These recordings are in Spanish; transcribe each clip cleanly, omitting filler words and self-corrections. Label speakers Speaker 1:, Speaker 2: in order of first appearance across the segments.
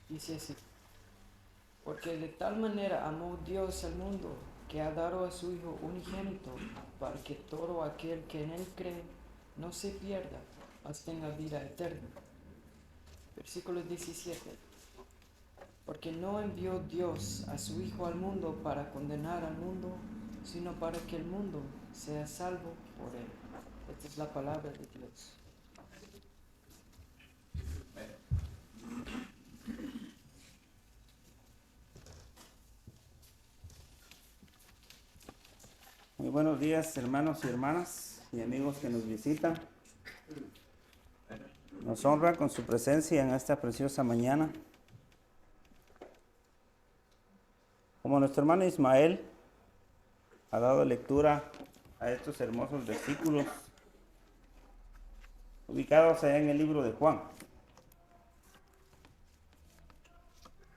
Speaker 1: Dice así, porque de tal manera amó Dios al mundo, que ha dado a su Hijo unigénito, para que todo aquel que en Él cree no se pierda, mas tenga vida eterna. Versículo 17. Porque no envió Dios a su Hijo al mundo para condenar al mundo, sino para que el mundo sea salvo por Él. Esta es la palabra de Dios.
Speaker 2: Muy buenos días, hermanos y hermanas y amigos que nos visitan. Nos honra con su presencia en esta preciosa mañana. Como nuestro hermano Ismael ha dado lectura a estos hermosos versículos ubicados allá en el libro de Juan,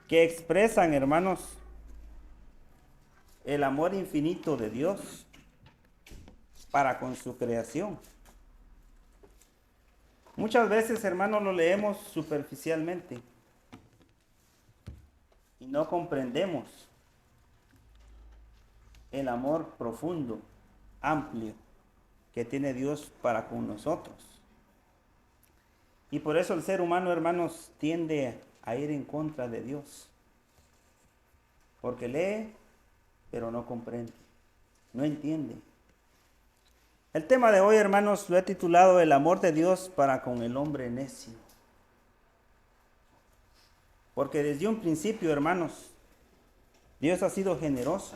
Speaker 2: que expresan, hermanos, el amor infinito de Dios para con su creación. Muchas veces, hermanos, lo leemos superficialmente y no comprendemos el amor profundo, amplio, que tiene Dios para con nosotros. Y por eso el ser humano, hermanos, tiende a ir en contra de Dios. Porque lee, pero no comprende, no entiende. El tema de hoy, hermanos, lo he titulado El amor de Dios para con el hombre necio. Porque desde un principio, hermanos, Dios ha sido generoso.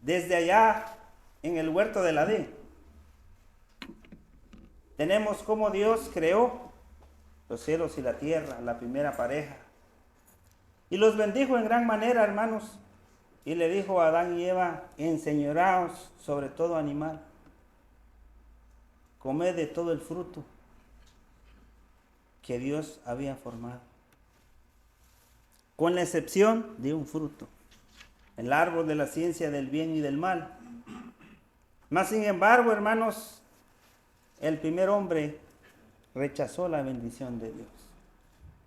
Speaker 2: Desde allá en el huerto del Edén, tenemos cómo Dios creó los cielos y la tierra, la primera pareja. Y los bendijo en gran manera, hermanos. Y le dijo a Adán y Eva, enseñoraos sobre todo animal. Comed de todo el fruto que Dios había formado. Con la excepción de un fruto, el árbol de la ciencia del bien y del mal. Mas sin embargo, hermanos, el primer hombre rechazó la bendición de Dios.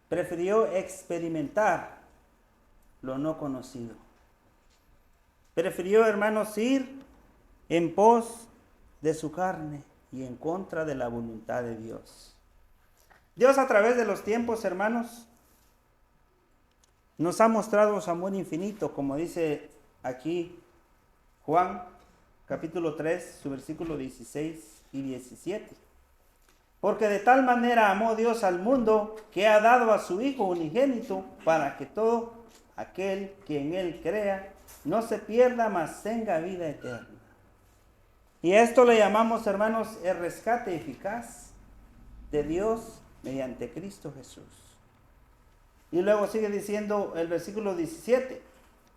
Speaker 2: Prefirió experimentar lo no conocido. Prefirió, hermanos, ir en pos de su carne y en contra de la voluntad de Dios. Dios a través de los tiempos, hermanos, nos ha mostrado su amor infinito, como dice aquí Juan, capítulo 3, su versículo 16 y 17. Porque de tal manera amó Dios al mundo que ha dado a su Hijo unigénito para que todo aquel que en Él crea no se pierda, mas tenga vida eterna. Y a esto le llamamos, hermanos, el rescate eficaz de Dios mediante Cristo Jesús. Y luego sigue diciendo el versículo 17,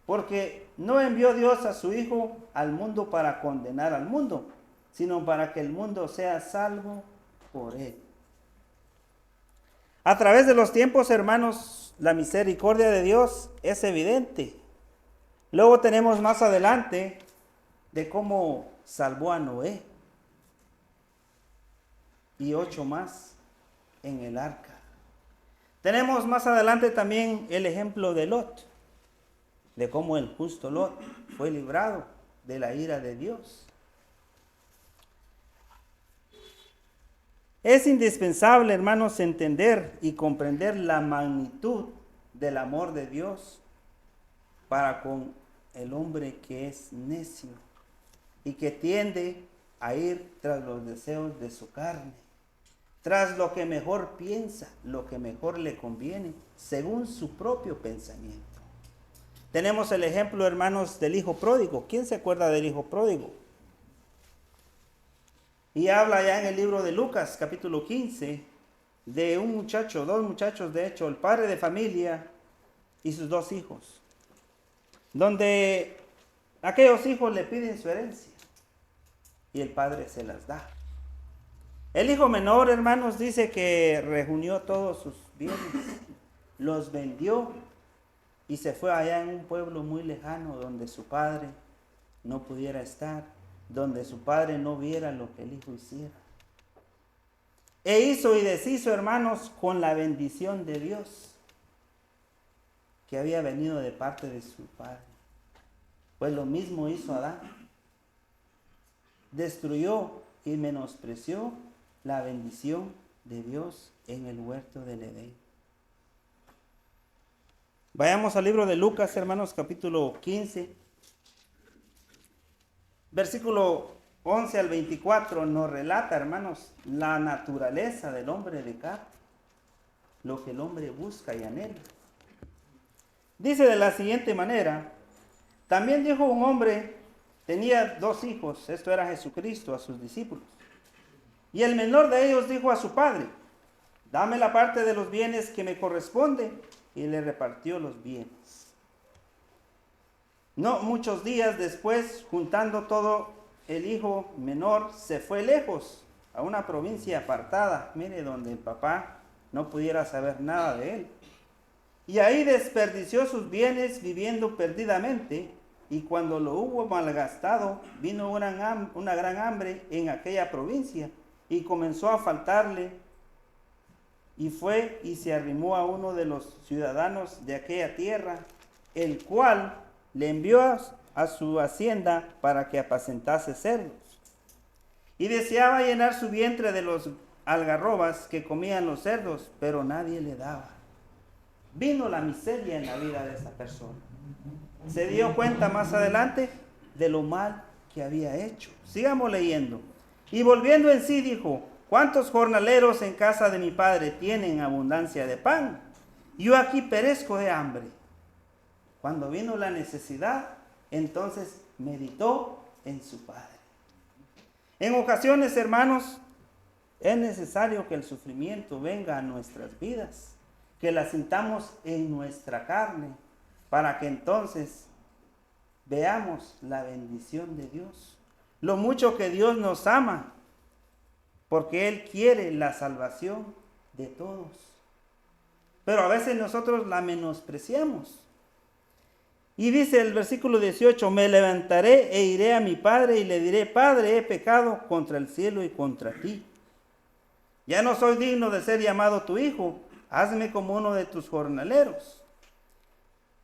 Speaker 2: porque no envió Dios a su Hijo al mundo para condenar al mundo, sino para que el mundo sea salvo por Él. A través de los tiempos, hermanos, la misericordia de Dios es evidente. Luego tenemos más adelante de cómo salvó a Noé y 8 más en el arca. Tenemos más adelante también el ejemplo de Lot, de cómo el justo Lot fue librado de la ira de Dios. Es indispensable, hermanos, entender y comprender la magnitud del amor de Dios para con el hombre que es necio y que tiende a ir tras los deseos de su carne, tras lo que mejor piensa, lo que mejor le conviene, según su propio pensamiento. Tenemos el ejemplo, hermanos, del hijo pródigo. ¿Quién se acuerda del hijo pródigo? Y habla ya en el libro de Lucas, capítulo 15, de un muchacho, dos muchachos, de hecho, el padre de familia y sus dos hijos, donde aquellos hijos le piden su herencia y el padre se las da. El hijo menor, hermanos, dice que reunió todos sus bienes, los vendió y se fue allá en un pueblo muy lejano donde su padre no pudiera estar, donde su padre no viera lo que el hijo hiciera. E hizo y deshizo, hermanos, con la bendición de Dios. que había venido de parte de su padre. Pues lo mismo hizo Adán. Destruyó y menospreció la bendición de Dios en el huerto del Edén. Vayamos al libro de Lucas, hermanos, capítulo 15. Versículo 11 al 24 nos relata, hermanos, la naturaleza del hombre de carne, lo que el hombre busca y anhela. Dice de la siguiente manera: también dijo un hombre, tenía 2 hijos, esto era Jesucristo, a sus discípulos. Y el menor de ellos dijo a su padre: dame la parte de los bienes que me corresponde, y le repartió los bienes. No muchos días después, juntando todo, el hijo menor se fue lejos, a una provincia apartada, mire, donde el papá no pudiera saber nada de él. Y ahí desperdició sus bienes viviendo perdidamente, y cuando lo hubo malgastado, vino una gran hambre en aquella provincia, y comenzó a faltarle, y fue y se arrimó a uno de los ciudadanos de aquella tierra, el cual le envió a su hacienda para que apacentase cerdos. Y deseaba llenar su vientre de los algarrobas que comían los cerdos, pero nadie le daba. Vino la miseria en la vida de esa persona. Se dio cuenta más adelante de lo mal que había hecho. Sigamos leyendo. Y volviendo en sí dijo: ¿cuántos jornaleros en casa de mi padre tienen abundancia de pan? Yo aquí perezco de hambre. Cuando vino la necesidad, entonces meditó en su padre. En ocasiones, hermanos, es necesario que el sufrimiento venga a nuestras vidas, que la sintamos en nuestra carne, para que entonces veamos la bendición de Dios, lo mucho que Dios nos ama, porque Él quiere la salvación de todos. Pero a veces nosotros la menospreciamos. Y dice el versículo 18: me levantaré e iré a mi padre y le diré: Padre, he pecado contra el cielo y contra ti. Ya no soy digno de ser llamado tu hijo, hazme como uno de tus jornaleros.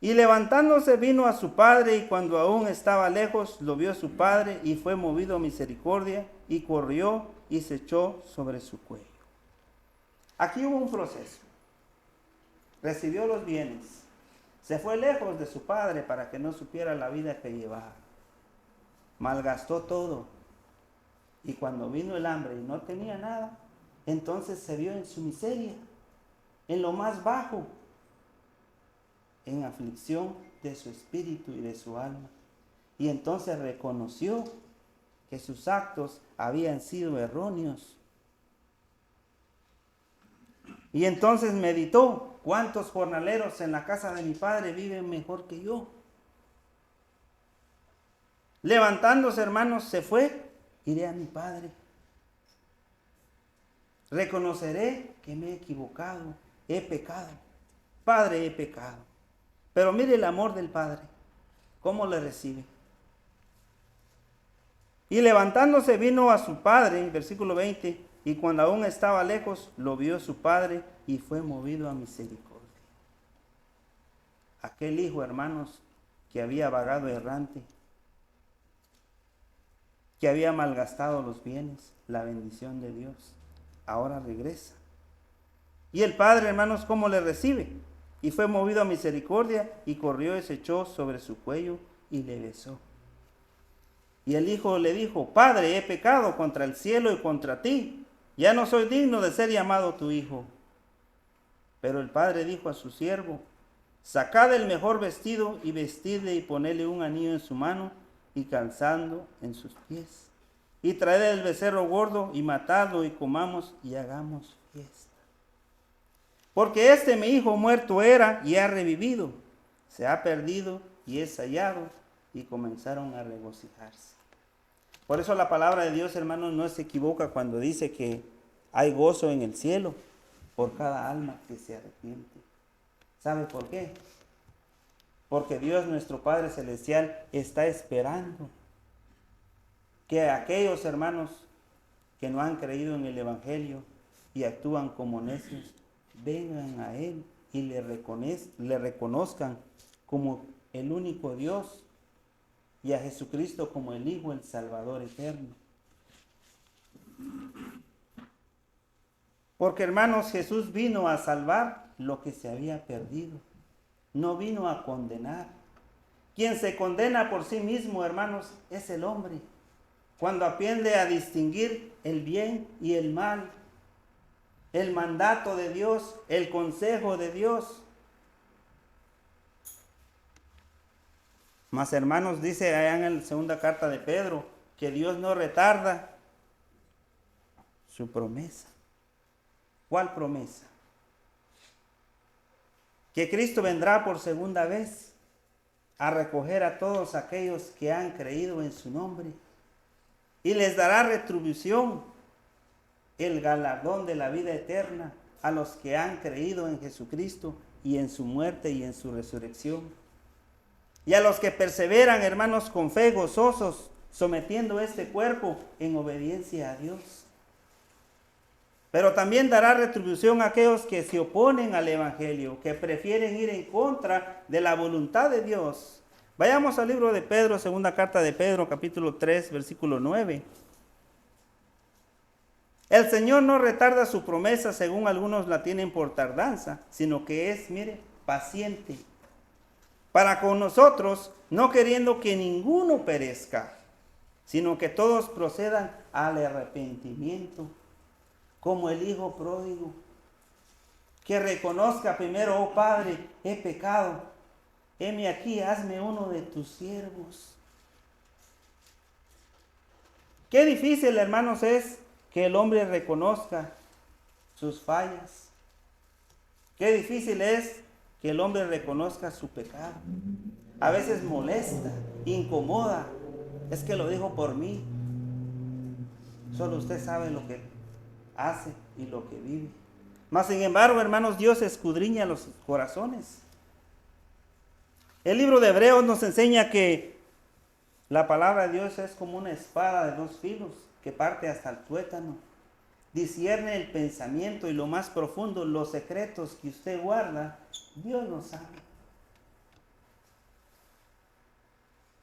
Speaker 2: Y levantándose vino a su padre, y cuando aún estaba lejos, lo vio su padre, y fue movido a misericordia, y corrió y se echó sobre su cuello. Aquí hubo un proceso. Recibió los bienes. Se fue lejos de su padre para que no supiera la vida que llevaba. Malgastó todo. Y cuando vino el hambre y no tenía nada, entonces se vio en su miseria, en lo más bajo, en aflicción de su espíritu y de su alma. Y entonces reconoció que sus actos habían sido erróneos. Y entonces meditó: ¿cuántos jornaleros en la casa de mi padre viven mejor que yo? Levantándose, hermanos, se fue: iré a mi padre. Reconoceré que me he equivocado, he pecado. Padre, he pecado. Pero mire el amor del padre, cómo le recibe. Y levantándose vino a su padre, versículo 20, y cuando aún estaba lejos, lo vio su padre y fue movido a misericordia. Aquel hijo, hermanos, que había vagado errante, que había malgastado los bienes, la bendición de Dios, ahora regresa. Y el padre, hermanos, ¿cómo le recibe? Y fue movido a misericordia, y corrió y se echó sobre su cuello y le besó. Y el hijo le dijo: Padre, he pecado contra el cielo y contra ti, ya no soy digno de ser llamado tu hijo. Pero el padre dijo a su siervo: sacad el mejor vestido y vestidle y ponedle un anillo en su mano y calzando en sus pies. Y traed el becerro gordo y matadlo y comamos y hagamos fiesta. Porque este mi hijo muerto era y ha revivido, se ha perdido y es hallado. Y comenzaron a regocijarse. Por eso la palabra de Dios, hermanos, no se equivoca cuando dice que hay gozo en el cielo por cada alma que se arrepiente. ¿Sabe por qué? Porque Dios, nuestro Padre Celestial, está esperando que aquellos hermanos que no han creído en el Evangelio y actúan como necios, vengan a Él y le reconozcan como el único Dios y a Jesucristo como el Hijo, el Salvador eterno. Porque, hermanos, Jesús vino a salvar lo que se había perdido. No vino a condenar. Quien se condena por sí mismo, hermanos, es el hombre. Cuando aprende a distinguir el bien y el mal, el mandato de Dios, el consejo de Dios. Mas, hermanos, dice allá en la segunda carta de Pedro, que Dios no retarda su promesa. ¿Cuál promesa? Que Cristo vendrá por segunda vez a recoger a todos aquellos que han creído en su nombre y les dará retribución, el galardón de la vida eterna a los que han creído en Jesucristo y en su muerte y en su resurrección. Y a los que perseveran, hermanos, con fe gozosos, sometiendo este cuerpo en obediencia a Dios. Pero también dará retribución a aquellos que se oponen al Evangelio, que prefieren ir en contra de la voluntad de Dios. Vayamos al libro de Pedro, segunda carta de Pedro, capítulo 3, versículo 9. El Señor no retarda su promesa, según algunos la tienen por tardanza, sino que es, mire, paciente para con nosotros, no queriendo que ninguno perezca, sino que todos procedan al arrepentimiento, como el hijo pródigo, que reconozca primero: oh Padre, he pecado, heme aquí, hazme uno de tus siervos. Qué difícil, hermanos, es que el hombre reconozca sus fallas. Qué difícil es que el hombre reconozca su pecado. A veces molesta, incomoda. Es que lo dijo por mí. Solo usted sabe lo que hace y lo que vive. Mas sin embargo, hermanos, Dios escudriña los corazones. El libro de Hebreos nos enseña que la palabra de Dios es como una espada de dos filos que parte hasta el tuétano. Discierne el pensamiento y lo más profundo, los secretos que usted guarda, Dios lo sabe.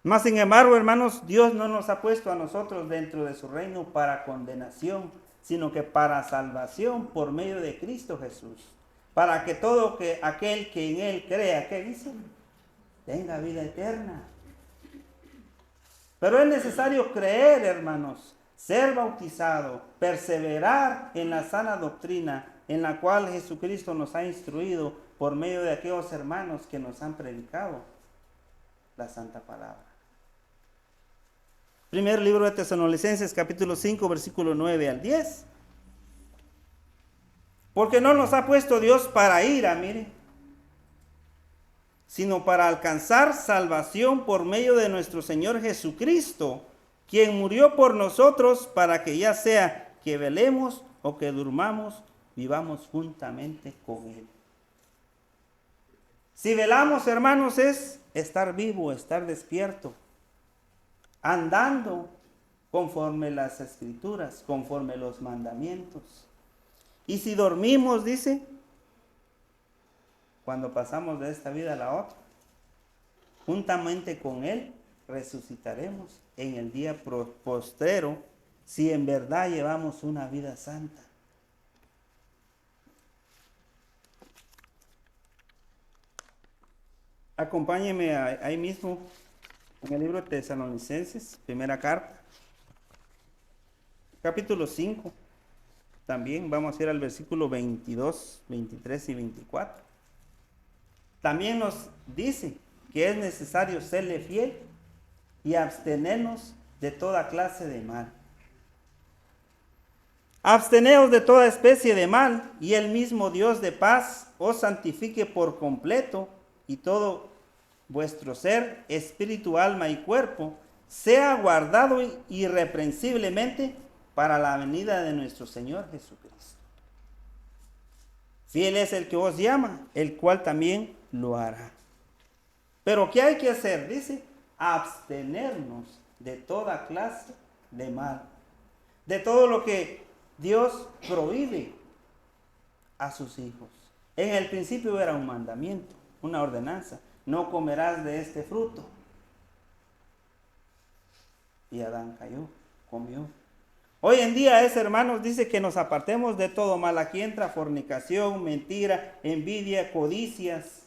Speaker 2: Mas sin embargo, hermanos, Dios no nos ha puesto a nosotros dentro de su reino para condenación, sino que para salvación por medio de Cristo Jesús. Para que todo aquel que en Él crea, ¿qué dice? Tenga vida eterna. Pero es necesario creer, hermanos, ser bautizado, perseverar en la sana doctrina en la cual Jesucristo nos ha instruido por medio de aquellos hermanos que nos han predicado la santa palabra. Primer libro de Tesalonicenses, capítulo 5, versículo 9 al 10. Porque no nos ha puesto Dios para ira, mire, sino para alcanzar salvación por medio de nuestro Señor Jesucristo, quien murió por nosotros para que ya sea que velemos o que durmamos, vivamos juntamente con Él. Si velamos, hermanos, es estar vivo, estar despierto, andando conforme las Escrituras, conforme los mandamientos. Y si dormimos, dice, cuando pasamos de esta vida a la otra, juntamente con Él resucitaremos en el día postrero, si en verdad llevamos una vida santa. Acompáñeme ahí mismo en el libro de Tesalonicenses, primera carta, capítulo 5. También vamos a ir al versículo 22, 23 y 24. También nos dice que es necesario serle fiel y abstenernos de toda clase de mal. Absteneos de toda especie de mal, y el mismo Dios de paz os santifique por completo, y todo vuestro ser, espíritu, alma y cuerpo, sea guardado irreprensiblemente para la venida de nuestro Señor Jesucristo. Fiel es el que os llama, el cual también lo hará. Pero ¿qué hay que hacer? Dice, abstenernos de toda clase de mal, de todo lo que Dios prohíbe a sus hijos. En el principio era un mandamiento, una ordenanza. No comerás de este fruto. Y Adán cayó, comió. Hoy en día hermanos, dice que nos apartemos de todo mal. Aquí entra fornicación, mentira, envidia, codicias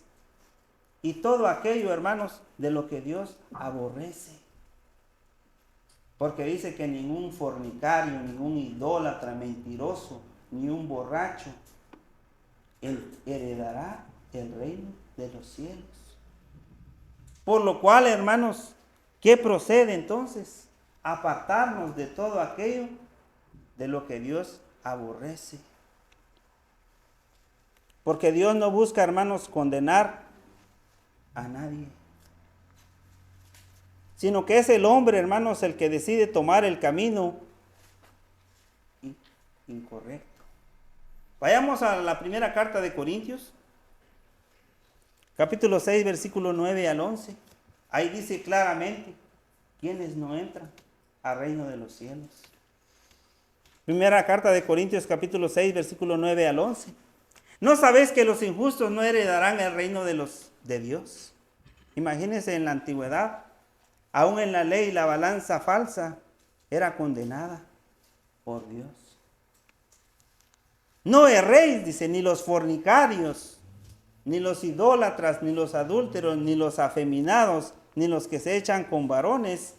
Speaker 2: y todo aquello, hermanos, de lo que Dios aborrece. Porque dice que ningún fornicario, ningún idólatra, mentiroso, ni un borracho heredará el reino de los cielos. Por lo cual, hermanos, ¿qué procede entonces? Apartarnos de todo aquello de lo que Dios aborrece. Porque Dios no busca, hermanos, condenar a nadie, sino que es el hombre, hermanos, el que decide tomar el camino incorrecto. Vayamos a la primera carta de Corintios, capítulo 6, versículo 9 al 11. Ahí dice claramente quiénes no entran al reino de los cielos. Primera carta de Corintios, capítulo 6, versículo 9 al 11. ¿No sabéis que los injustos no heredarán el reino de Dios? Imagínense, en la antigüedad, aún en la ley, la balanza falsa era condenada por Dios. No erréis, dice, ni los fornicarios, ni los idólatras, ni los adúlteros, ni los afeminados, ni los que se echan con varones,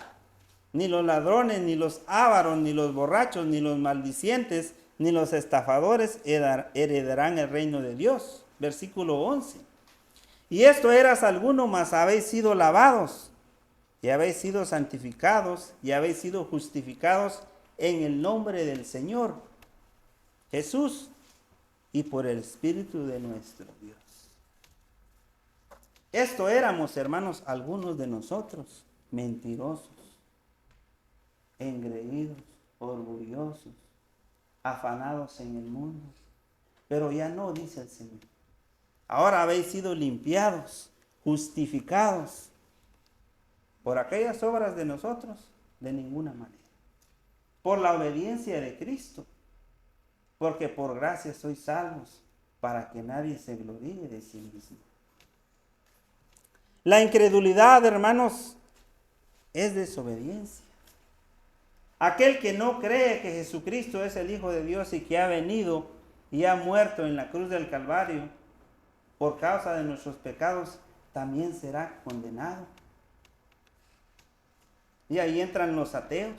Speaker 2: ni los ladrones, ni los ávaros, ni los borrachos, ni los maldicientes, ni los estafadores heredarán el reino de Dios. Versículo 11. Y esto eras alguno, mas habéis sido lavados, y habéis sido santificados, y habéis sido justificados en el nombre del Señor Jesús y por el Espíritu de nuestro Dios. Esto éramos, hermanos, algunos de nosotros, mentirosos, engreídos, orgullosos, afanados en el mundo. Pero ya no, dice el Señor. Ahora habéis sido limpiados, justificados. ¿Por aquellas obras de nosotros? De ninguna manera. Por la obediencia de Cristo. Porque por gracia sois salvos, para que nadie se gloríe de sí mismo. La incredulidad, hermanos, es desobediencia. Aquel que no cree que Jesucristo es el Hijo de Dios y que ha venido y ha muerto en la cruz del Calvario por causa de nuestros pecados, también será condenado. Y ahí entran los ateos,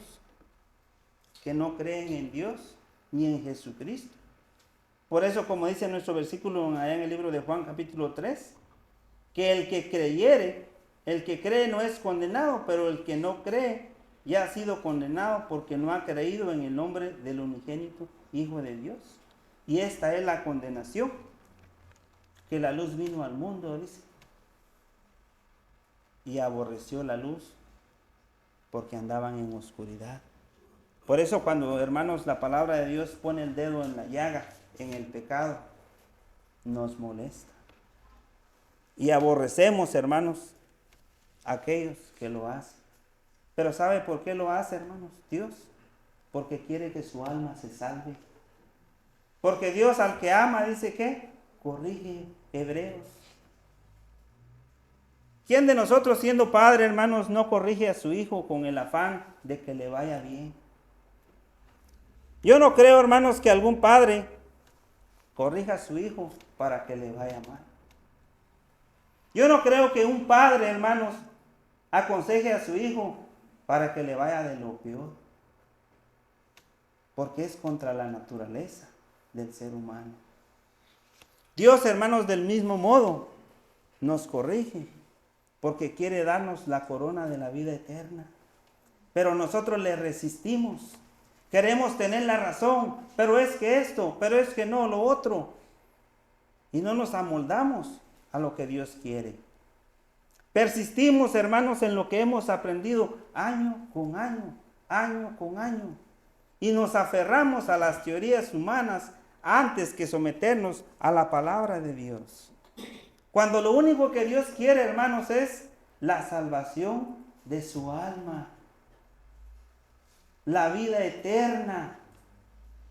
Speaker 2: que no creen en Dios ni en Jesucristo. Por eso, como dice nuestro versículo allá en el libro de Juan capítulo 3, que el que creyere, el que cree no es condenado, pero el que no cree ya ha sido condenado porque no ha creído en el nombre del unigénito Hijo de Dios. Y esta es la condenación, que la luz vino al mundo, dice, y aborreció la luz porque andaban en oscuridad. Por eso cuando, hermanos, la palabra de Dios pone el dedo en la llaga, en el pecado, nos molesta. Y aborrecemos, hermanos, a aquellos que lo hacen. Pero ¿sabe por qué lo hace, hermanos? Dios, porque quiere que su alma se salve. Porque Dios al que ama, dice que corrige. Hebreos. ¿Quién de nosotros, siendo padre, hermanos, no corrige a su hijo con el afán de que le vaya bien? Yo no creo, hermanos, que algún padre corrija a su hijo para que le vaya mal. Yo no creo que un padre, hermanos, aconseje a su hijo para que le vaya de lo peor. Porque es contra la naturaleza del ser humano. Dios, hermanos, del mismo modo nos corrige porque quiere darnos la corona de la vida eterna. Pero nosotros le resistimos. Queremos tener la razón, pero es que esto, pero es que no, lo otro. Y no nos amoldamos a lo que Dios quiere. Persistimos, hermanos, en lo que hemos aprendido año con año, año con año. Y nos aferramos a las teorías humanas antes que someternos a la palabra de Dios. Cuando lo único que Dios quiere, hermanos, es la salvación de su alma. La vida eterna.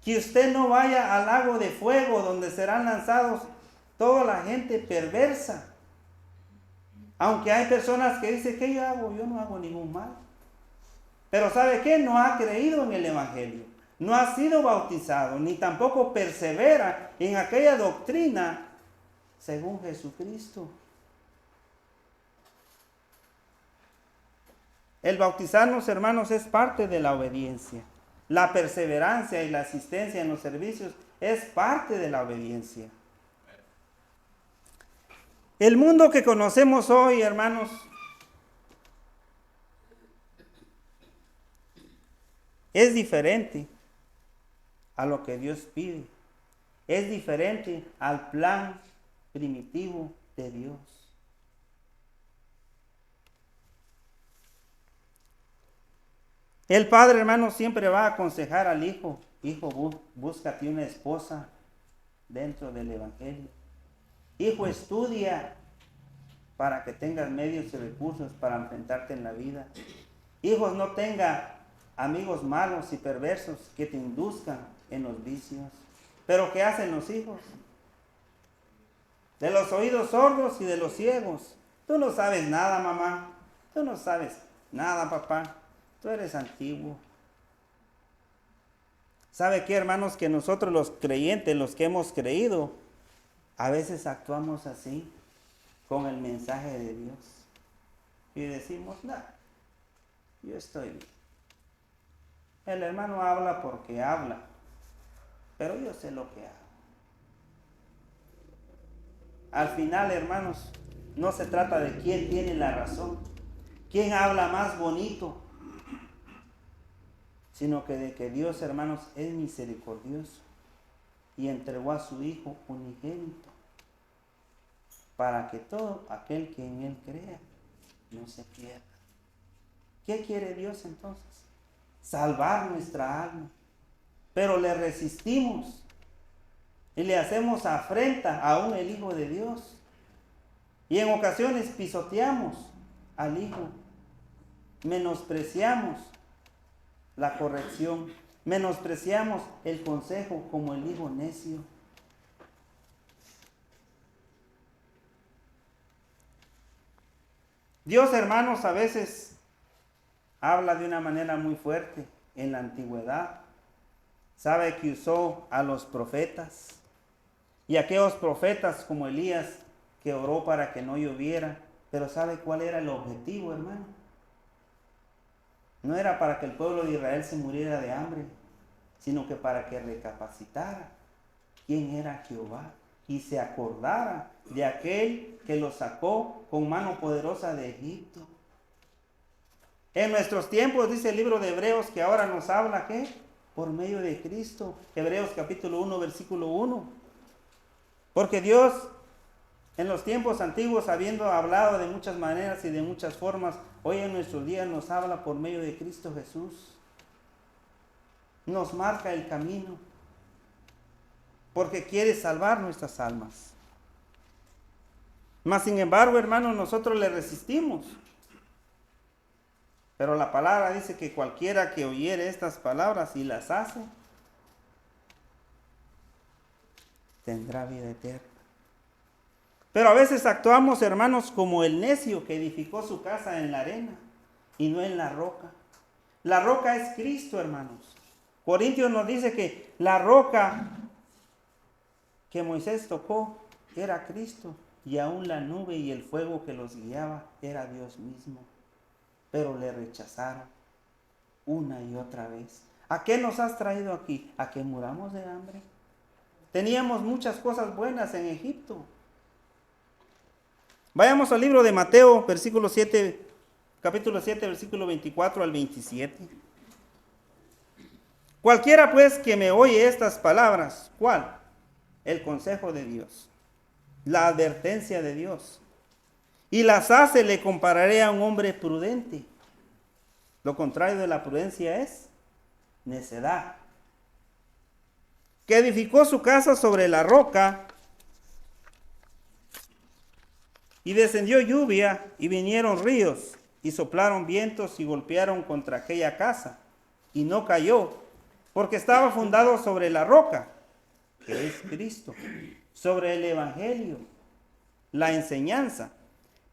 Speaker 2: Que usted no vaya al lago de fuego donde serán lanzados toda la gente perversa. Aunque hay personas que dicen, ¿qué yo hago? Yo no hago ningún mal. Pero ¿sabe qué? No ha creído en el Evangelio. No ha sido bautizado, ni tampoco persevera en aquella doctrina según Jesucristo. El bautizarnos, hermanos, es parte de la obediencia. La perseverancia y la asistencia en los servicios es parte de la obediencia. El mundo que conocemos hoy, hermanos, es diferente a lo que Dios pide. Es diferente al plan primitivo de Dios. El padre, hermano, siempre va a aconsejar al hijo, hijo, búscate una esposa dentro del Evangelio. Hijo, estudia para que tengas medios y recursos para enfrentarte en la vida. Hijos, no tenga amigos malos y perversos que te induzcan en los vicios. Pero ¿qué hacen los hijos? De los oídos sordos y de los ciegos. Tú no sabes nada, mamá. Tú no sabes nada, papá. Tú eres antiguo. ¿Sabe qué, hermanos? Que nosotros los creyentes, los que hemos creído, a veces actuamos así con el mensaje de Dios. Y decimos, no, yo estoy bien. El hermano habla porque habla, pero yo sé lo que hago. Al final, hermanos, no se trata de quién tiene la razón, quién habla más bonito, sino que de que Dios, hermanos, es misericordioso y entregó a su Hijo unigénito para que todo aquel que en Él crea no se pierda. ¿Qué quiere Dios entonces? Salvar nuestra alma, pero le resistimos y le hacemos afrenta aún el Hijo de Dios, y en ocasiones pisoteamos al Hijo, menospreciamos la corrección, menospreciamos el consejo como el hijo necio. Dios, hermanos, a veces habla de una manera muy fuerte. En la antigüedad, sabe que usó a los profetas, y aquellos profetas como Elías, que oró para que no lloviera. Pero ¿sabe cuál era el objetivo, hermano? No era para que el pueblo de Israel se muriera de hambre, sino que para que recapacitara quién era Jehová y se acordara de aquel que lo sacó con mano poderosa de Egipto. En nuestros tiempos, dice el libro de Hebreos, que ahora nos habla, ¿qué? Por medio de Cristo. Hebreos capítulo 1, versículo 1. Porque Dios, en los tiempos antiguos, habiendo hablado de muchas maneras y de muchas formas, hoy en nuestros días nos habla por medio de Cristo Jesús. Nos marca el camino, porque quiere salvar nuestras almas. Mas sin embargo, hermanos, nosotros le resistimos. Pero la palabra dice que cualquiera que oyere estas palabras y las hace, tendrá vida eterna. Pero a veces actuamos, hermanos, como el necio que edificó su casa en la arena y no en la roca. La roca es Cristo, hermanos. Corintios nos dice que la roca que Moisés tocó era Cristo, y aún la nube y el fuego que los guiaba era Dios mismo. Pero le rechazaron una y otra vez. ¿A qué nos has traído aquí? ¿A que muramos de hambre? Teníamos muchas cosas buenas en Egipto. Vayamos al libro de Mateo, capítulo 7, versículo 24 al 27. Cualquiera pues que me oye estas palabras, ¿cuál? El consejo de Dios, la advertencia de Dios, y las hace, le compararé a un hombre prudente. Lo contrario de la prudencia es necedad, que edificó su casa sobre la roca, y descendió lluvia, y vinieron ríos, y soplaron vientos, y golpearon contra aquella casa, y no cayó, porque estaba fundado sobre la roca, que es Cristo. sobre el evangelio, la enseñanza.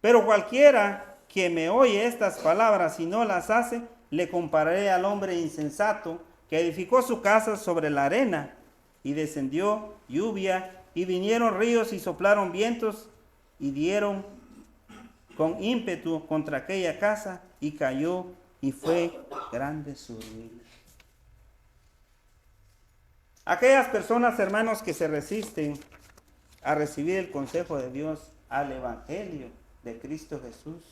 Speaker 2: Pero cualquiera que me oye estas palabras y no las hace, le compararé al hombre insensato que edificó su casa sobre la arena, y descendió lluvia, y vinieron ríos y soplaron vientos, y dieron con ímpetu contra aquella casa, y cayó, y fue grande su ruina. Aquellas personas, hermanos, que se resisten a recibir el consejo de Dios, al evangelio de Cristo Jesús,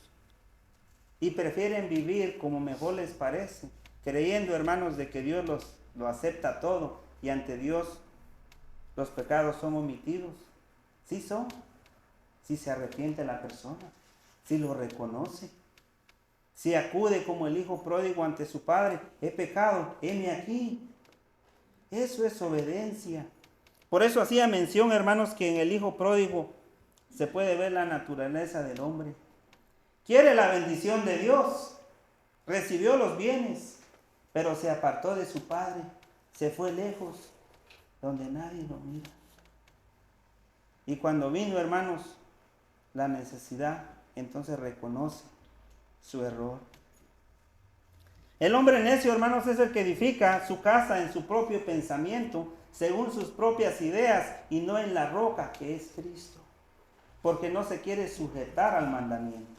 Speaker 2: y prefieren vivir como mejor les parece, creyendo, hermanos, de que Dios lo acepta todo, y ante Dios los pecados son omitidos. Sí son, si se arrepiente la persona, si lo reconoce, si acude como el hijo pródigo ante su padre: he pecado, heme aquí. Eso es obediencia. Por eso hacía mención, hermanos, que en el hijo pródigo se puede ver la naturaleza del hombre. Quiere la bendición de Dios, recibió los bienes, pero se apartó de su padre, se fue lejos, donde nadie lo mira. Y cuando vino, hermanos, la necesidad, entonces reconoce su error. El hombre necio, hermanos, es el que edifica su casa en su propio pensamiento, según sus propias ideas, y no en la roca que es Cristo, porque no se quiere sujetar al mandamiento.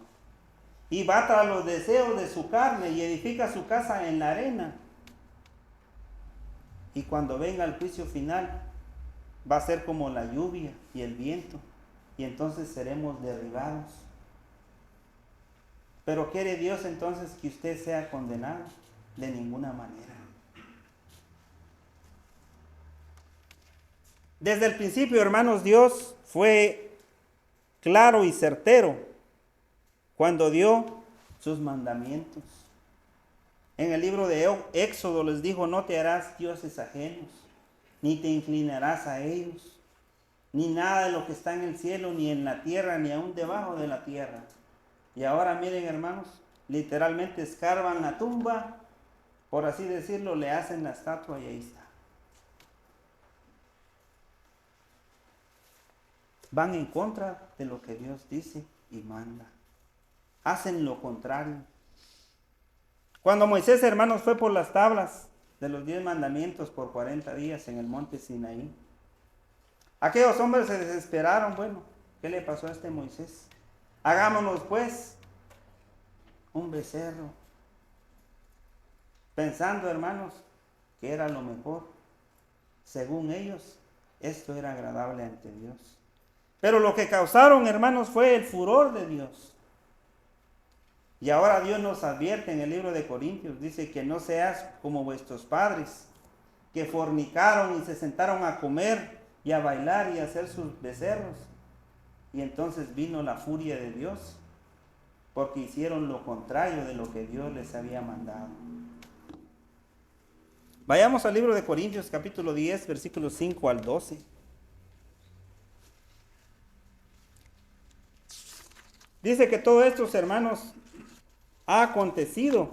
Speaker 2: Y va tras los deseos de su carne y edifica su casa en la arena. Y cuando venga el juicio final, va a ser como la lluvia y el viento, y entonces seremos derribados. Pero ¿quiere Dios entonces que usted sea condenado? De ninguna manera. Desde el principio, hermanos, Dios fue claro y certero cuando dio sus mandamientos. En el libro de Éxodo les dijo: no te harás dioses ajenos, ni te inclinarás a ellos, ni nada de lo que está en el cielo, ni en la tierra, ni aún debajo de la tierra. Y ahora miren, hermanos, literalmente escarban la tumba, por así decirlo, le hacen la estatua y ahí está. Van en contra de lo que Dios dice y manda. Hacen lo contrario. Cuando Moisés, hermanos, fue por las tablas de los 10 mandamientos por 40 días en el monte Sinaí, aquellos hombres se desesperaron. Bueno, ¿qué le pasó a este Moisés? Hagámonos pues un becerro, pensando, hermanos, que era lo mejor. Según ellos, esto era agradable ante Dios. Pero lo que causaron, hermanos, fue el furor de Dios. Y ahora Dios nos advierte en el libro de Corintios, dice que no seas como vuestros padres, que fornicaron y se sentaron a comer y a bailar y a hacer sus becerros. Y entonces vino la furia de Dios, porque hicieron lo contrario de lo que Dios les había mandado. Vayamos al libro de Corintios, capítulo 10, versículos 5 al 12. Dice que todo esto, hermanos, ha acontecido,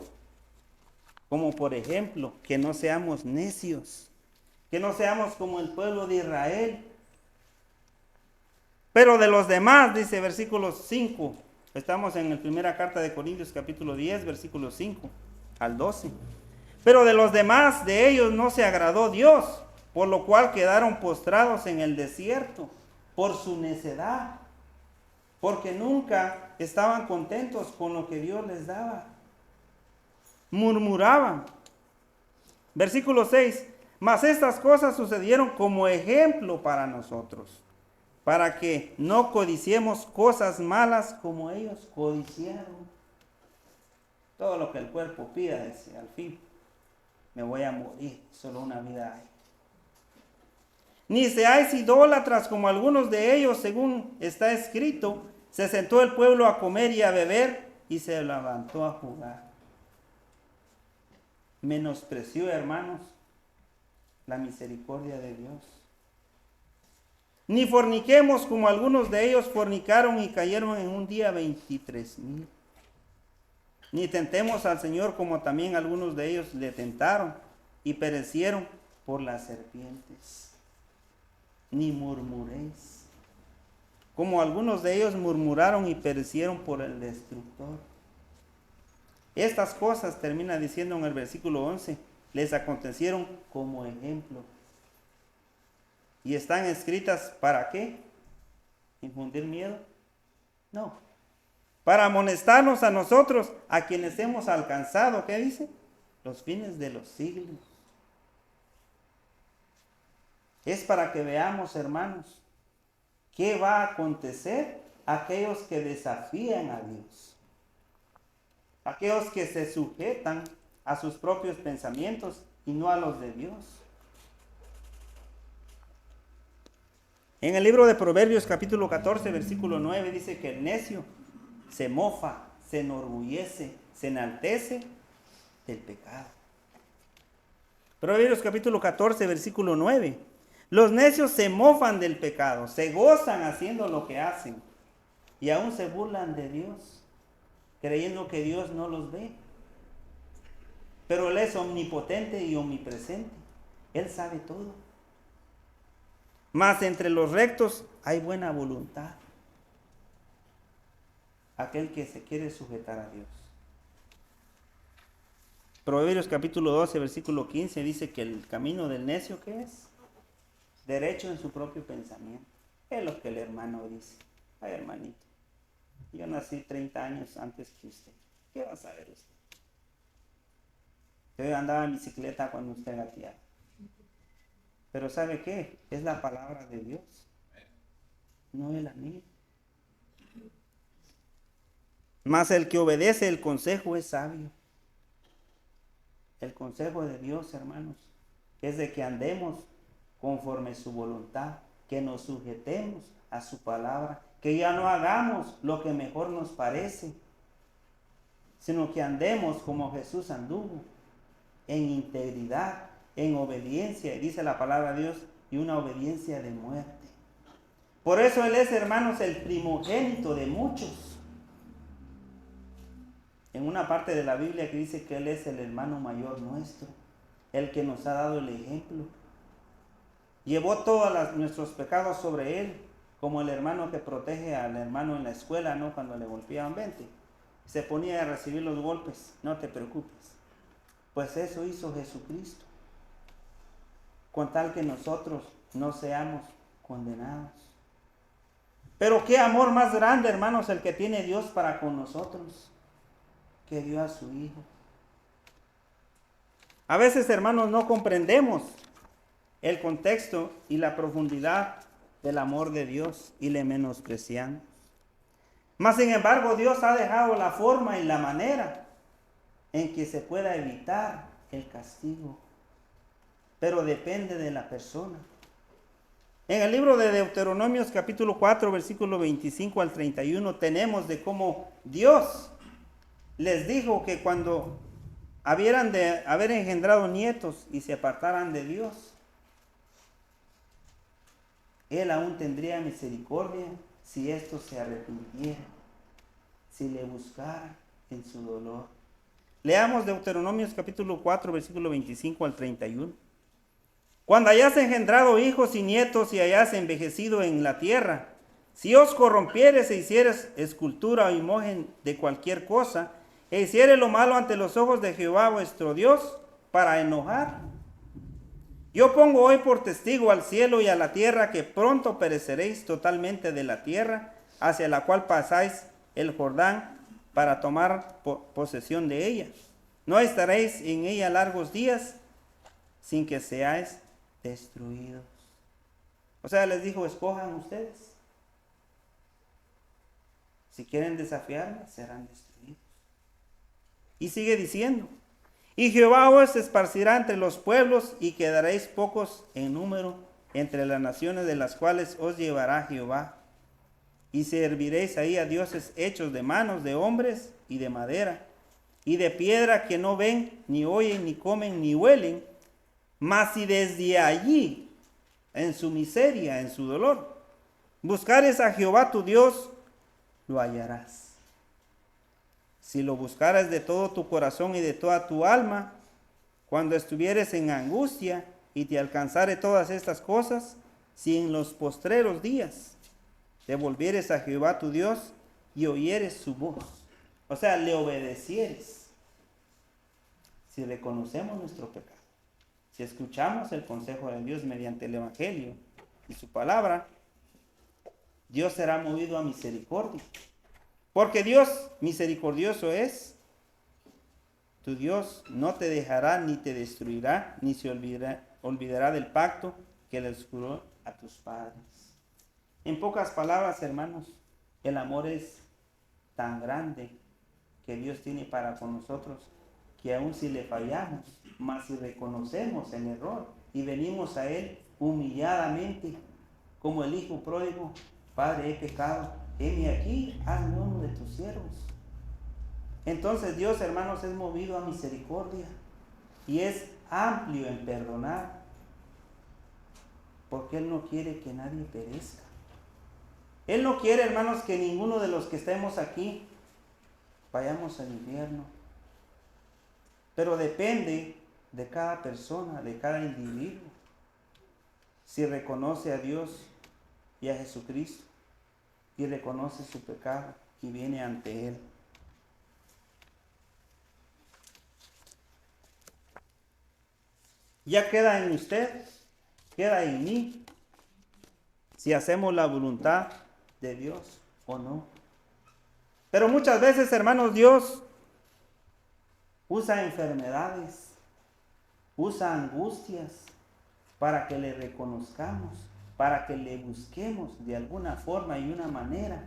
Speaker 2: como por ejemplo, que no seamos necios, que no seamos como el pueblo de Israel. Pero de los demás, dice versículos 5, estamos en la primera carta de Corintios, capítulo 10, versículos 5 al 12. Pero de los demás, de ellos no se agradó Dios, por lo cual quedaron postrados en el desierto por su necedad, porque nunca estaban contentos con lo que Dios les daba. Murmuraban. Versículo 6. Mas estas cosas sucedieron como ejemplo para nosotros, para que no codiciemos cosas malas como ellos codiciaron. Todo lo que el cuerpo pida, dice, al fin me voy a morir, solo una vida hay. Ni seáis idólatras como algunos de ellos, según está escrito: se sentó el pueblo a comer y a beber, y se levantó a jugar. Menospreció, hermanos, la misericordia de Dios. Ni forniquemos como algunos de ellos fornicaron y cayeron en un día 23,000. Ni tentemos al Señor como también algunos de ellos le tentaron y perecieron por las serpientes. ni murmuréis, como algunos de ellos murmuraron y perecieron por el destructor. Estas cosas, termina diciendo en el versículo 11, les acontecieron como ejemplo. ¿Y están escritas para qué? ¿Infundir miedo? No. Para amonestarnos a nosotros, a quienes hemos alcanzado, ¿qué dice? Los fines de los siglos. Es para que veamos, hermanos, qué va a acontecer a aquellos que desafían a Dios. Aquellos que se sujetan a sus propios pensamientos y no a los de Dios. En el libro de Proverbios capítulo 14, versículo 9 dice que el necio se mofa, se enorgullece, se enaltece del pecado. Proverbios capítulo 14, versículo 9. Los necios se mofan del pecado, se gozan haciendo lo que hacen y aún se burlan de Dios, creyendo que Dios no los ve. Pero Él es omnipotente y omnipresente. Él sabe todo. Mas entre los rectos hay buena voluntad. Aquel que se quiere sujetar a Dios. Proverbios capítulo 12, versículo 15 dice que el camino del necio, ¿qué es? Derecho en su propio pensamiento. Es lo que el hermano dice. Ay, hermanito, yo nací 30 años antes que usted. ¿Qué va a saber usted? Yo andaba en bicicleta cuando usted gateaba. Pero ¿sabe qué? Es la palabra de Dios. No es la mía. Mas el que obedece el consejo es sabio. El consejo de Dios, hermanos, es de que andemos conforme su voluntad, que nos sujetemos a su palabra, que ya no hagamos lo que mejor nos parece, sino que andemos como Jesús anduvo, en integridad, en obediencia, y dice la palabra de Dios, y una obediencia de muerte. Por eso Él es, hermanos, el primogénito de muchos. En una parte de la Biblia que dice que Él es el hermano mayor nuestro, el que nos ha dado el ejemplo. Llevó todos nuestros pecados sobre Él, como el hermano que protege al hermano en la escuela, ¿no? Cuando le golpeaban, vente. Se ponía a recibir los golpes, no te preocupes. Pues eso hizo Jesucristo, con tal que nosotros no seamos condenados. Pero qué amor más grande, hermanos, el que tiene Dios para con nosotros, que dio a su Hijo. A veces, hermanos, no comprendemos el contexto y la profundidad del amor de Dios y le menospreciamos. Mas, sin embargo, Dios ha dejado la forma y la manera en que se pueda evitar el castigo. Pero depende de la persona. En el libro de Deuteronomios capítulo 4, versículo 25 al 31, tenemos de cómo Dios les dijo que cuando habieran de haber engendrado nietos y se apartaran de Dios, Él aún tendría misericordia si estos se arrepintieran, si le buscaran en su dolor. Leamos Deuteronomios capítulo 4, versículo 25 al 31. Cuando hayas engendrado hijos y nietos y hayas envejecido en la tierra, si os corrompieres e hicieres escultura o imagen de cualquier cosa, e hiciere lo malo ante los ojos de Jehová vuestro Dios, para enojar, yo pongo hoy por testigo al cielo y a la tierra que pronto pereceréis totalmente de la tierra hacia la cual pasáis el Jordán para tomar posesión de ella. No estaréis en ella largos días sin que seáis destruidos. O sea, les dijo, escojan ustedes. Si quieren desafiarme, serán destruidos. Y sigue diciendo, y Jehová os esparcirá entre los pueblos y quedaréis pocos en número entre las naciones de las cuales os llevará Jehová. Y serviréis ahí a dioses hechos de manos de hombres y de madera y de piedra que no ven, ni oyen, ni comen, ni huelen. Mas si desde allí, en su miseria, en su dolor, buscares a Jehová tu Dios, lo hallarás. Si lo buscaras de todo tu corazón y de toda tu alma, cuando estuvieres en angustia y te alcanzare todas estas cosas, si en los postreros días te volvieres a Jehová tu Dios y oyeres su voz, o sea, le obedecieres, si reconocemos nuestro pecado, si escuchamos el consejo de Dios mediante el Evangelio y su palabra, Dios será movido a misericordia. Porque Dios misericordioso es. Tu Dios no te dejará ni te destruirá, ni se olvidará del pacto que le juró a tus padres. En pocas palabras, hermanos, el amor es tan grande que Dios tiene para con nosotros, que aun si le fallamos, mas si reconocemos el error y venimos a Él humilladamente, como el hijo pródigo, Padre, he pecado, heme aquí, hazme uno de tus siervos. Entonces Dios, hermanos, es movido a misericordia y es amplio en perdonar, porque Él no quiere que nadie perezca. Él no quiere, hermanos, que ninguno de los que estemos aquí vayamos al infierno. Pero depende de cada persona, de cada individuo, si reconoce a Dios y a Jesucristo y reconoce su pecado y viene ante Él. Ya queda en usted, queda en mí, si hacemos la voluntad de Dios o no. Pero muchas veces, hermanos, Dios usa enfermedades, usa angustias para que le reconozcamos, para que le busquemos de alguna forma y una manera,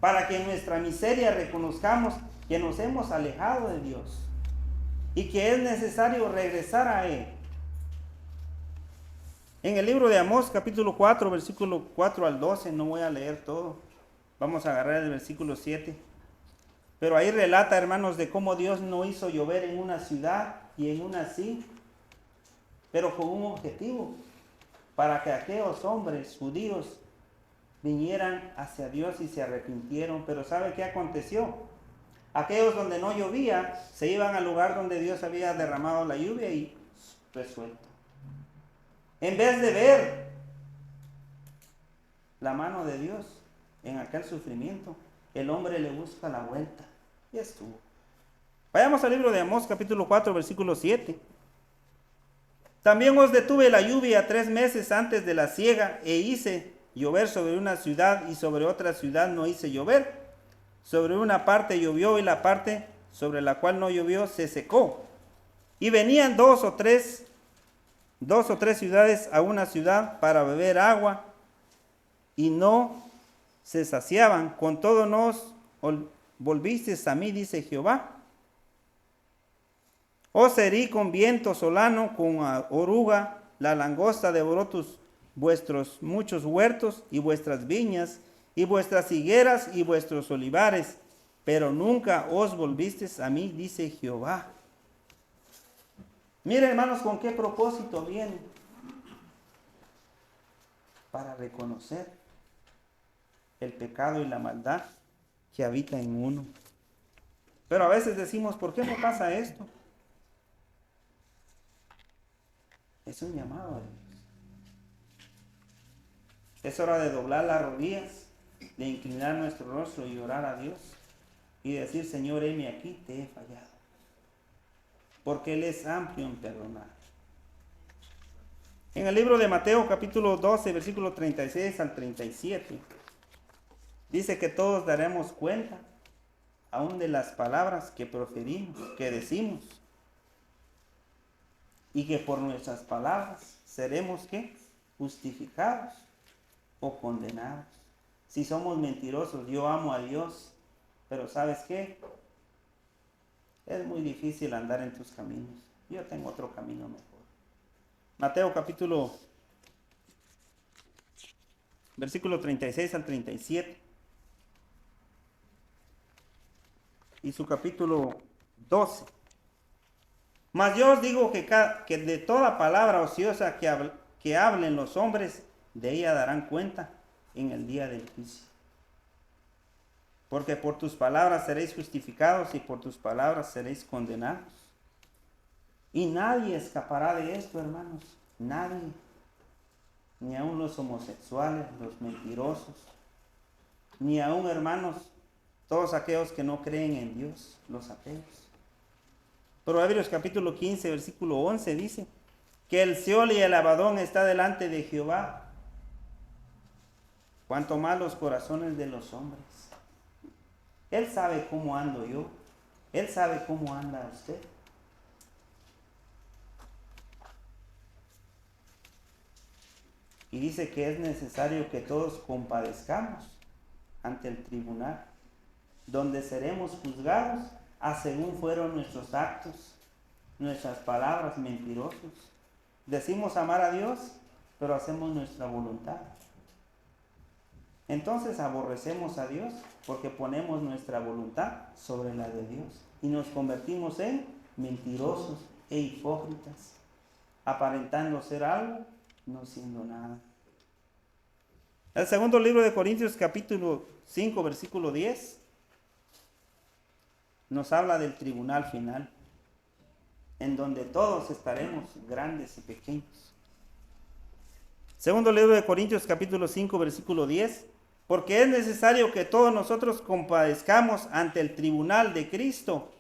Speaker 2: para que en nuestra miseria reconozcamos que nos hemos alejado de Dios y que es necesario regresar a Él. En el libro de Amós, capítulo 4, versículo 4 al 12, no voy a leer todo, vamos a agarrar el versículo 7. Pero ahí relata, hermanos, de cómo Dios no hizo llover en una ciudad y en una sí, pero con un objetivo, para que aquellos hombres judíos vinieran hacia Dios y se arrepintieron. Pero ¿sabe qué aconteció? Aquellos donde no llovía, se iban al lugar donde Dios había derramado la lluvia y resuelto. En vez de ver la mano de Dios en aquel sufrimiento, el hombre le busca la vuelta. Y estuvo. Vayamos al libro de Amós, capítulo 4, versículo 7. También os detuve la lluvia 3 meses antes de la siega, e hice llover sobre una ciudad y sobre otra ciudad no hice llover. Sobre una parte llovió y la parte sobre la cual no llovió se secó. Y venían dos o tres ciudades a una ciudad para beber agua y no se saciaban. Con todo nos volvisteis a mí, dice Jehová. Os herí con viento solano, con oruga, la langosta devoró vuestros muchos huertos y vuestras viñas y vuestras higueras y vuestros olivares, pero nunca os volvisteis a mí, dice Jehová. Miren, hermanos, con qué propósito viene. Para reconocer el pecado y la maldad que habita en uno. Pero a veces decimos, ¿por qué me pasa esto? Es un llamado a Dios. Es hora de doblar las rodillas, de inclinar nuestro rostro y orar a Dios y decir, Señor, heme aquí, te he fallado. Porque Él es amplio en perdonar. En el libro de Mateo, capítulo 12, versículo 36 al 37, dice que todos daremos cuenta aún de las palabras que proferimos, que decimos, y que por nuestras palabras seremos ¿qué? Justificados o condenados. Si somos mentirosos, yo amo a Dios, pero ¿sabes qué? Es muy difícil andar en tus caminos. Yo tengo otro camino mejor. Mateo capítulo, versículo 36 al 37. Y su capítulo 12. Mas yo os digo que de toda palabra ociosa que hablen los hombres, de ella darán cuenta en el día del juicio. Porque por tus palabras seréis justificados y por tus palabras seréis condenados. Y nadie escapará de esto, hermanos. Nadie. ni aun los homosexuales, los mentirosos, ni aun, hermanos, todos aquellos que no creen en Dios, los ateos. Proverbios capítulo 15, versículo 11 dice que el Seol y el Abadón está delante de Jehová, cuanto más los corazones de los hombres. Él sabe cómo ando yo, Él sabe cómo anda usted. Y dice que es necesario que todos compadezcamos ante el tribunal, donde seremos juzgados a según fueron nuestros actos, nuestras palabras mentirosos. Decimos amar a Dios, pero hacemos nuestra voluntad. Entonces aborrecemos a Dios porque ponemos nuestra voluntad sobre la de Dios y nos convertimos en mentirosos e hipócritas, aparentando ser algo, no siendo nada. El segundo libro de Corintios capítulo 5 versículo 10 nos habla del tribunal final, en donde todos estaremos, grandes y pequeños. Segundo libro de Corintios capítulo 5 versículo 10, porque es necesario que todos nosotros compadezcamos ante el tribunal de Cristo,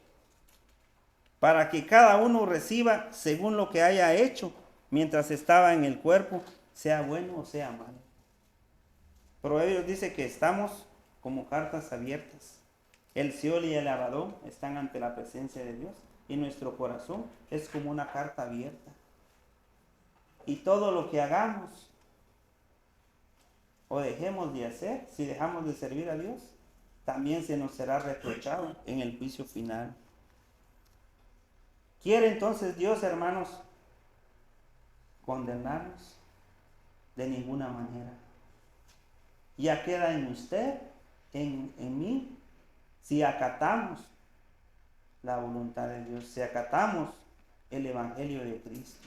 Speaker 2: para que cada uno reciba según lo que haya hecho mientras estaba en el cuerpo, sea bueno o sea malo. Proverbios dice que estamos como cartas abiertas. El Seol y el Abadón están ante la presencia de Dios y nuestro corazón es como una carta abierta. Y todo lo que hagamos o dejemos de hacer, si dejamos de servir a Dios, también se nos será reprochado en el juicio final. ¿Quiere entonces Dios, hermanos, condenarnos? De ninguna manera. Ya queda en usted, en mí, si acatamos la voluntad de Dios, si acatamos el Evangelio de Cristo.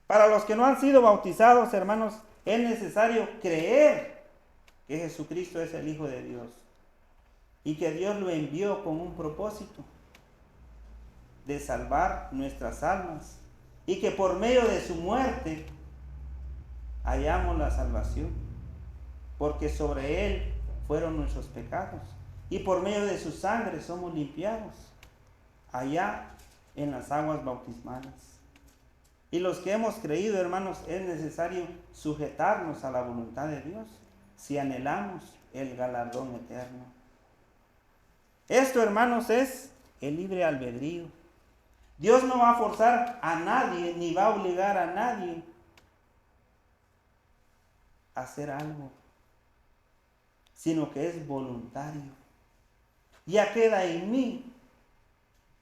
Speaker 2: Para los que no han sido bautizados, hermanos, es necesario creer que Jesucristo es el Hijo de Dios y que Dios lo envió con un propósito de salvar nuestras almas y que por medio de su muerte hallamos la salvación, porque sobre él fueron nuestros pecados y por medio de su sangre somos limpiados allá en las aguas bautismales. Y los que hemos creído, hermanos, es necesario sujetarnos a la voluntad de Dios si anhelamos el galardón eterno. Esto, hermanos, es el libre albedrío. Dios no va a forzar a nadie ni va a obligar a nadie a hacer algo, sino que es voluntario. Ya queda en mí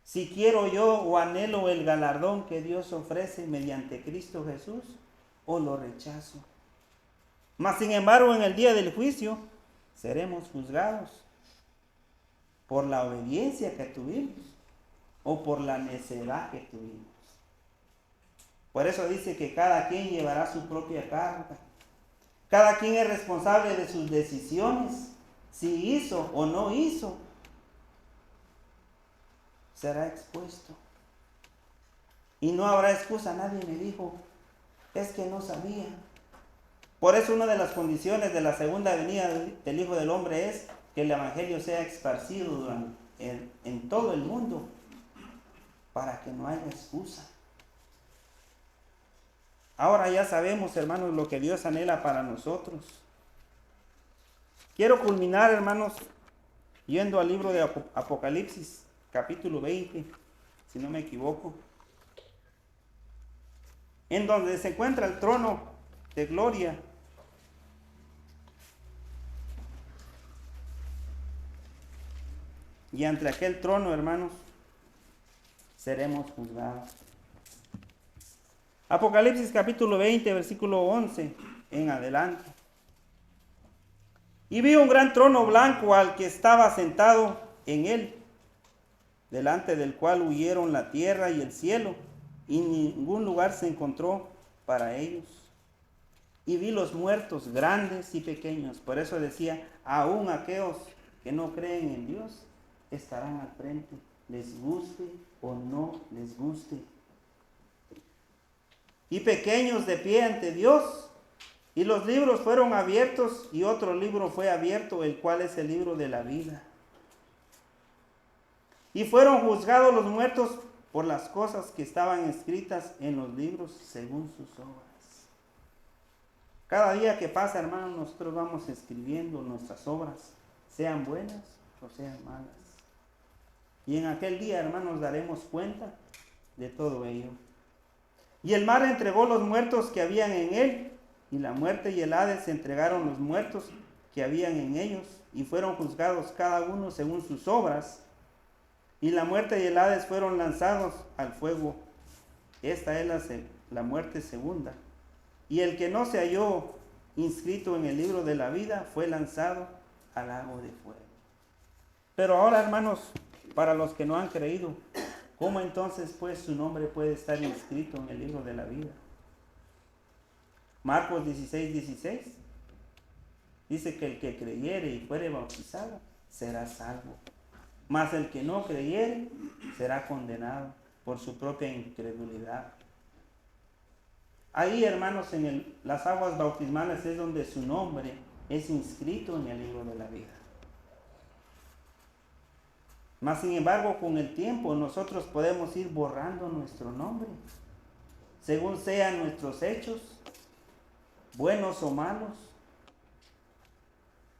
Speaker 2: si quiero yo o anhelo el galardón que Dios ofrece mediante Cristo Jesús o lo rechazo. Mas sin embargo, en el día del juicio seremos juzgados por la obediencia que tuvimos o por la necedad que tuvimos. Por eso dice que cada quien llevará su propia carga. Cada quien es responsable de sus decisiones, si hizo o no hizo. Será expuesto. Y no habrá excusa. Nadie me dijo, es que no sabía. Por eso una de las condiciones de la segunda venida del Hijo del Hombre es que el Evangelio sea esparcido en todo el mundo, para que no haya excusa. Ahora ya sabemos, hermanos, lo que Dios anhela para nosotros. Quiero culminar, hermanos, yendo al libro de Apocalipsis, capítulo 20, si no me equivoco, en donde se encuentra el trono de gloria. Y ante aquel trono, hermanos, seremos juzgados. Apocalipsis capítulo 20, versículo 11 en adelante. Y vi un gran trono blanco al que estaba sentado en él, delante del cual huyeron la tierra y el cielo, y ningún lugar se encontró para ellos. Y vi los muertos, grandes y pequeños. Por eso decía, aún aquellos que no creen en Dios estarán al frente, les guste o no les guste. Y pequeños de pie ante Dios, Y los libros fueron abiertos, y otro libro fue abierto, el cual es el libro de la vida. Y fueron juzgados los muertos por las cosas que estaban escritas en los libros según sus obras. Cada día que pasa, hermanos, nosotros vamos escribiendo nuestras obras, sean buenas o sean malas. Y en aquel día, hermanos, daremos cuenta de todo ello. Y el mar entregó los muertos que habían en él, y la muerte y el Hades entregaron los muertos que habían en ellos, y fueron juzgados cada uno según sus obras. Y la muerte y el Hades fueron lanzados al fuego. Esta es la muerte segunda. Y el que no se halló inscrito en el libro de la vida fue lanzado al lago de fuego. Pero ahora, hermanos, para los que no han creído, ¿cómo entonces pues su nombre puede estar inscrito en el libro de la vida? Marcos 16:16 dice que el que creyere y fuere bautizado será salvo. Mas el que no creyere será condenado por su propia incredulidad. Ahí, hermanos, en las aguas bautismales es donde su nombre es inscrito en el libro de la vida. Mas, sin embargo, con el tiempo nosotros podemos ir borrando nuestro nombre, según sean nuestros hechos, buenos o malos.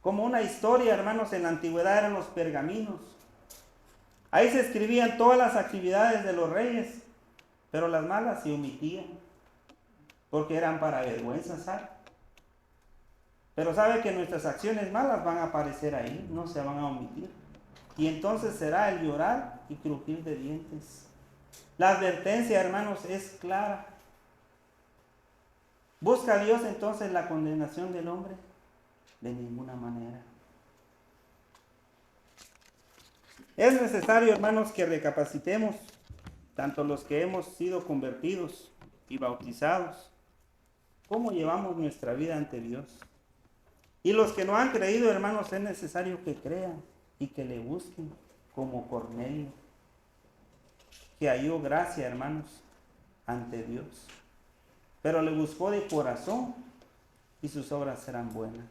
Speaker 2: Como una historia, hermanos, en la antigüedad eran los pergaminos. Ahí se escribían todas las actividades de los reyes, pero las malas se omitían, porque eran para vergüenza, ¿sabe? Pero sabe que nuestras acciones malas van a aparecer ahí, no se van a omitir. Y entonces será el llorar y crujir de dientes. La advertencia, hermanos, es clara. ¿Busca Dios entonces la condenación del hombre? De ninguna manera. Es necesario, hermanos, que recapacitemos, tanto los que hemos sido convertidos y bautizados, cómo llevamos nuestra vida ante Dios. Y los que no han creído, hermanos, es necesario que crean y que le busquen, como Cornelio, que halló gracia, hermanos, ante Dios. Pero le buscó de corazón y sus obras serán buenas.